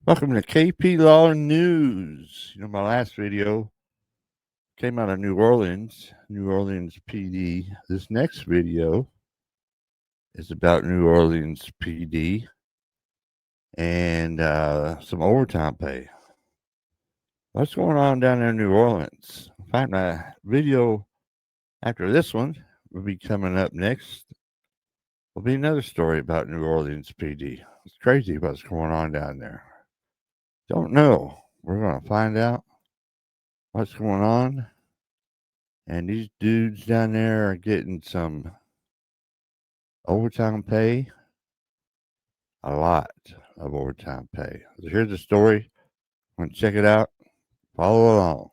Welcome to KP Law News. My last video came out of New Orleans PD. This next video is about New Orleans PD and some overtime pay. What's going on down there in New Orleans? In fact, my video after this one will be coming up next. Will be another story about New Orleans PD. It's crazy what's going on down there. Don't know. We're going to find out what's going on. And these dudes down there are getting some overtime pay. A lot of overtime pay. So here's the story. I'm going to check it out. Follow along.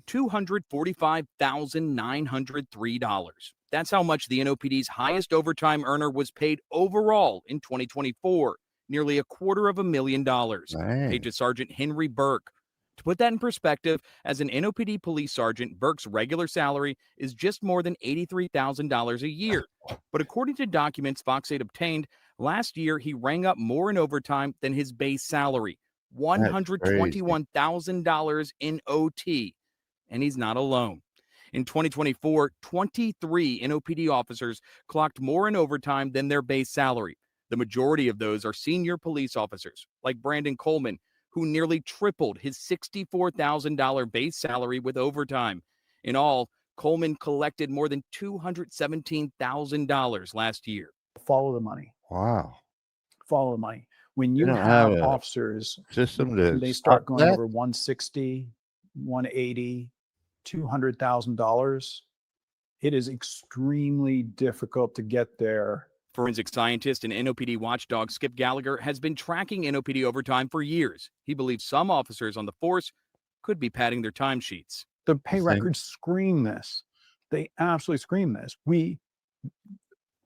$245,903. That's how much the NOPD's highest overtime earner was paid overall in 2024, nearly $250,000. Dang. Paid to Sergeant Henry Burke. To put that in perspective, as an NOPD police sergeant, Burke's regular salary is just more than $83,000 a year. But according to documents Fox 8 obtained, last year he rang up more in overtime than his base salary, $121,000 in OT. And he's not alone. In 2024, 23 NOPD officers clocked more in overtime than their base salary. The majority of those are senior police officers, like Brandon Coleman, who nearly tripled his $64,000 base salary with overtime. In all, Coleman collected more than $217,000 last year. Follow the money. Wow. Follow the money. When you don't have have a officers, system to they start stop going that? over 160, 180, $200,000. It is extremely difficult to get there. Forensic scientist and NOPD watchdog Skip Gallagher has been tracking NOPD overtime for years. He believes some officers on the force could be padding their timesheets. The pay Same. records scream this. They absolutely scream this.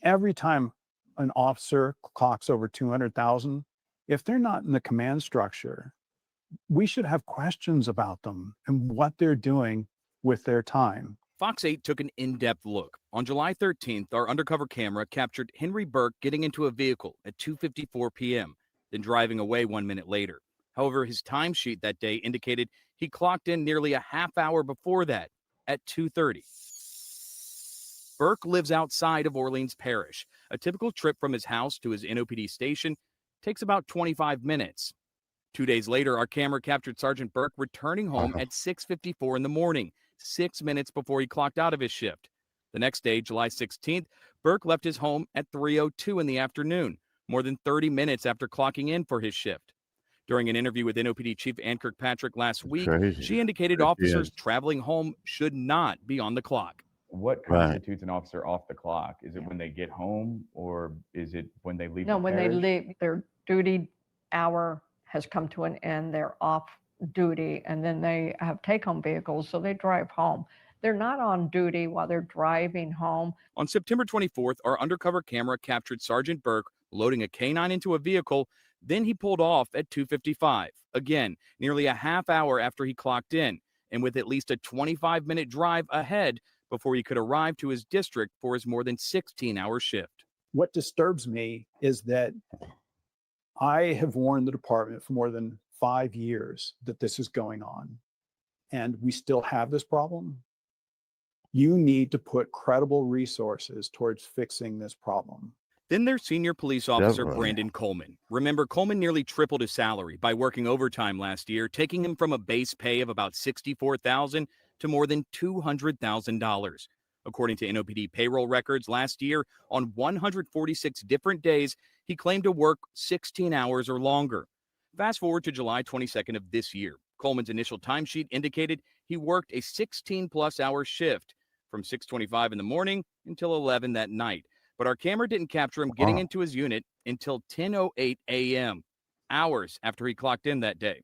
Every time an officer clocks over 200,000, if they're not in the command structure, we should have questions about them and what they're doing with their time. Fox 8 took an in-depth look. On July 13th, our undercover camera captured Henry Burke getting into a vehicle at 2:54 p.m., then driving away 1 minute later. However, his timesheet that day indicated he clocked in nearly a half hour before that, at 2:30. Burke lives outside of Orleans Parish. A typical trip from his house to his NOPD station takes about 25 minutes. 2 days later, our camera captured Sergeant Burke returning home at 6:54 in the morning, 6 minutes before he clocked out of his shift. The next day, July 16th, Burke left his home at 3:02 in the afternoon, more than 30 minutes after clocking in for his shift. During an interview with NOPD Chief Ann Kirkpatrick last week, Crazy. she indicated Crazy, officers yes. traveling home should not be on the clock. What Right. constitutes an officer off the clock? Is it when they get home, or is it when they leave? No, the when they parish? leave, their duty hour has come to an end, they're off duty, and then they have take-home vehicles, so they drive home. They're not on duty while they're driving home. On September 24th, our undercover camera captured Sergeant Burke loading a K9 into a vehicle. Then he pulled off at 2:55, again, nearly a half hour after he clocked in, and with at least a 25-minute drive ahead before he could arrive to his district for his more than 16-hour shift. What disturbs me is that I have warned the department for more than 5 years that this is going on, and we still have this problem. You need to put credible resources towards fixing this problem. Then there's senior police officer Definitely. Brandon Coleman. Remember, Coleman nearly tripled his salary by working overtime last year, taking him from a base pay of about $64,000 to more than $200,000. According to NOPD payroll records, last year, on 146 different days, he claimed to work 16 hours or longer. Fast forward to July 22nd of this year. Coleman's initial timesheet indicated he worked a 16-plus hour shift from 6:25 in the morning until 11 that night. But our camera didn't capture him getting Wow. into his unit until 10:08 a.m., hours after he clocked in that day.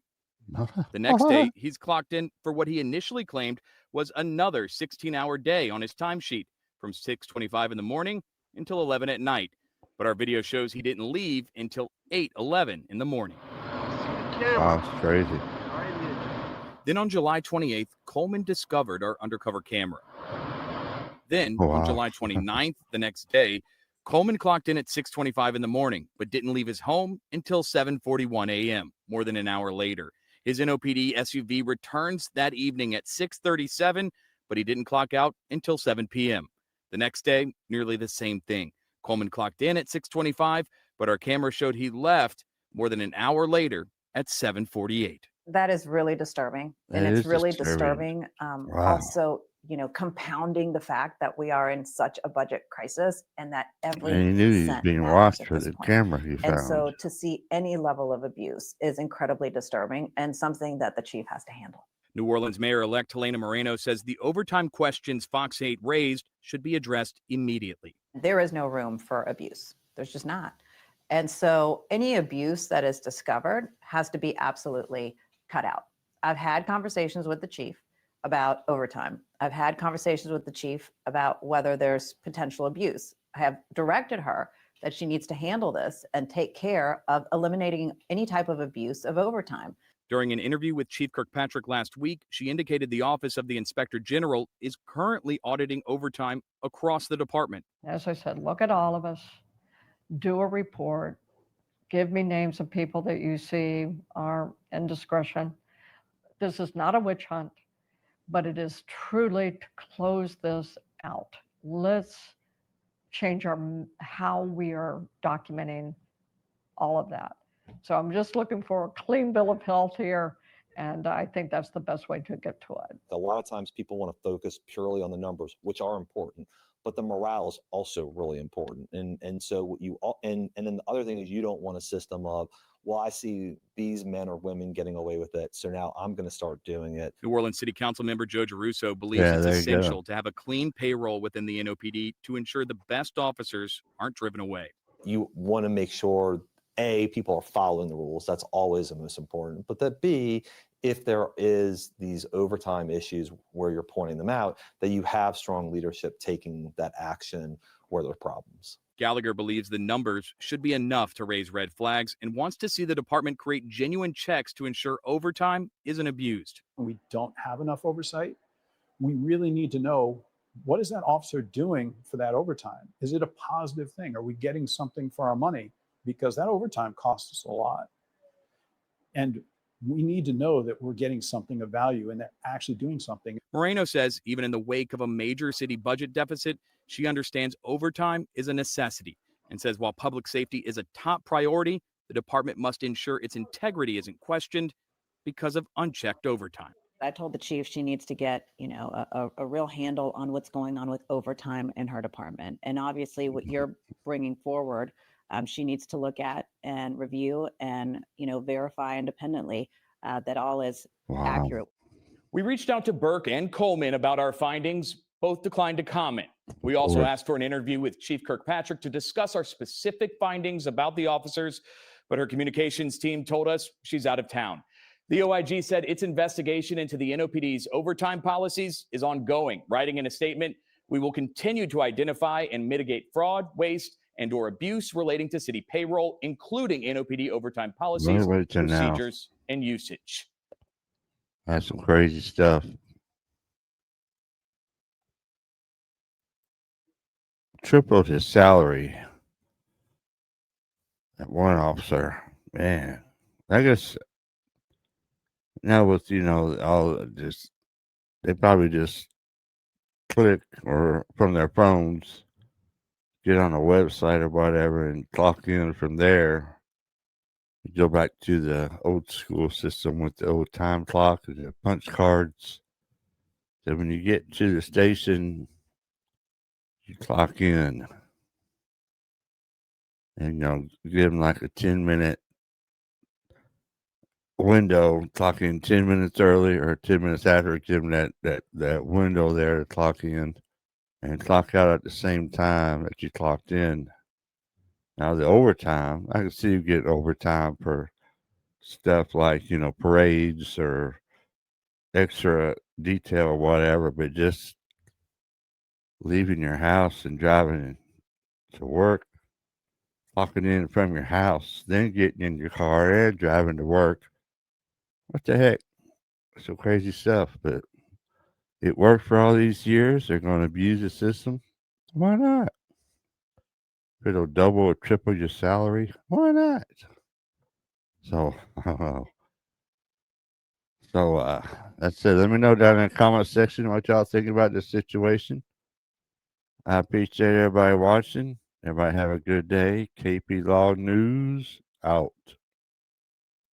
The next day, he's clocked in for what he initially claimed was another 16-hour day on his timesheet from 6:25 in the morning until 11 at night. But our video shows he didn't leave until 8:11 in the morning. Wow, it's crazy. Then on July 28th, Coleman discovered our undercover camera. Then Oh, on wow. July 29th, the next day, Coleman clocked in at 6:25 in the morning, but didn't leave his home until 7:41 a.m., more than an hour later. His NOPD SUV returns that evening at 6:37, but he didn't clock out until 7 p.m. The next day, nearly the same thing. Coleman clocked in at 6:25, but our camera showed he left more than an hour later at 7:48. That is really disturbing. And That it's is really disturbing. disturbing. Wow. Also, compounding the fact that we are in such a budget crisis and that every And he knew he was cent being matters watched at for this the point. camera he And so found. to see any level of abuse is incredibly disturbing and something that the chief has to handle. New Orleans Mayor-elect Helena Moreno says the overtime questions Fox 8 raised should be addressed immediately. There is no room for abuse. There's just not. And so any abuse that is discovered has to be absolutely cut out. I've had conversations with the chief about overtime. I've had conversations with the chief about whether there's potential abuse. I have directed her that she needs to handle this and take care of eliminating any type of abuse of overtime. During an interview with Chief Kirkpatrick last week, she indicated the Office of the Inspector General is currently auditing overtime across the department. As I said, look at all of us, do a report, give me names of people that you see are indiscretion. This is not a witch hunt, but it is truly to close this out. Let's change how we are documenting all of that. So I'm just looking for a clean bill of health here, and I think that's the best way to get to it. A lot of times people want to focus purely on the numbers, which are important, but the morale is also really important. And so and then the other thing is you don't want a system of, well, I see these men or women getting away with it, so now I'm going to start doing it. New Orleans City Council member Joe Geruso believes Yeah, it's there you go. essential to have a clean payroll within the NOPD to ensure the best officers aren't driven away. You want to make sure, A, people are following the rules. That's always the most important. But that B, if there is these overtime issues where you're pointing them out, that you have strong leadership taking that action where there are problems. Gallagher believes the numbers should be enough to raise red flags and wants to see the department create genuine checks to ensure overtime isn't abused. We don't have enough oversight. We really need to know, what is that officer doing for that overtime? Is it a positive thing? Are we getting something for our money? Because that overtime costs us a lot. And we need to know that we're getting something of value and they're actually doing something. Moreno says even in the wake of a major city budget deficit, she understands overtime is a necessity and says while public safety is a top priority, the department must ensure its integrity isn't questioned because of unchecked overtime. I told the chief she needs to get, a real handle on what's going on with overtime in her department. And obviously what you're bringing forward, she needs to look at and review and, verify independently that all is accurate. We reached out to Burke and Coleman about our findings. Both declined to comment. We also Cool. asked for an interview with Chief Kirkpatrick to discuss our specific findings about the officers, but her communications team told us she's out of town. The OIG said its investigation into the NOPD's overtime policies is ongoing, writing in a statement, "We will continue to identify and mitigate fraud, waste, and/or abuse relating to city payroll, including NOPD overtime policies, Wait till now. procedures, and usage." That's some crazy stuff. Tripled his salary. That one officer, man. I guess now with all just they probably just click or from their phones, get on a website or whatever, and clock in from there. Go back to the old school system with the old time clock and the punch cards. So when you get to the station, you clock in and give them like a 10-minute window, clock in 10 minutes early or 10 minutes after, give them that window there to clock in and clock out at the same time that you clocked in. Now the overtime, I can see you get overtime for stuff like, parades or extra detail or whatever, but just leaving your house and driving to work, clocking in from your house, then getting in your car and driving to work. What the heck? Some crazy stuff, but it worked for all these years. They're going to abuse the system. Why not? it'll double or triple your salary. Why not? So I don't know. So that's it. Let me know down in the comment section what y'all think about this situation. I appreciate everybody watching. Everybody have a good day. KP Law News out.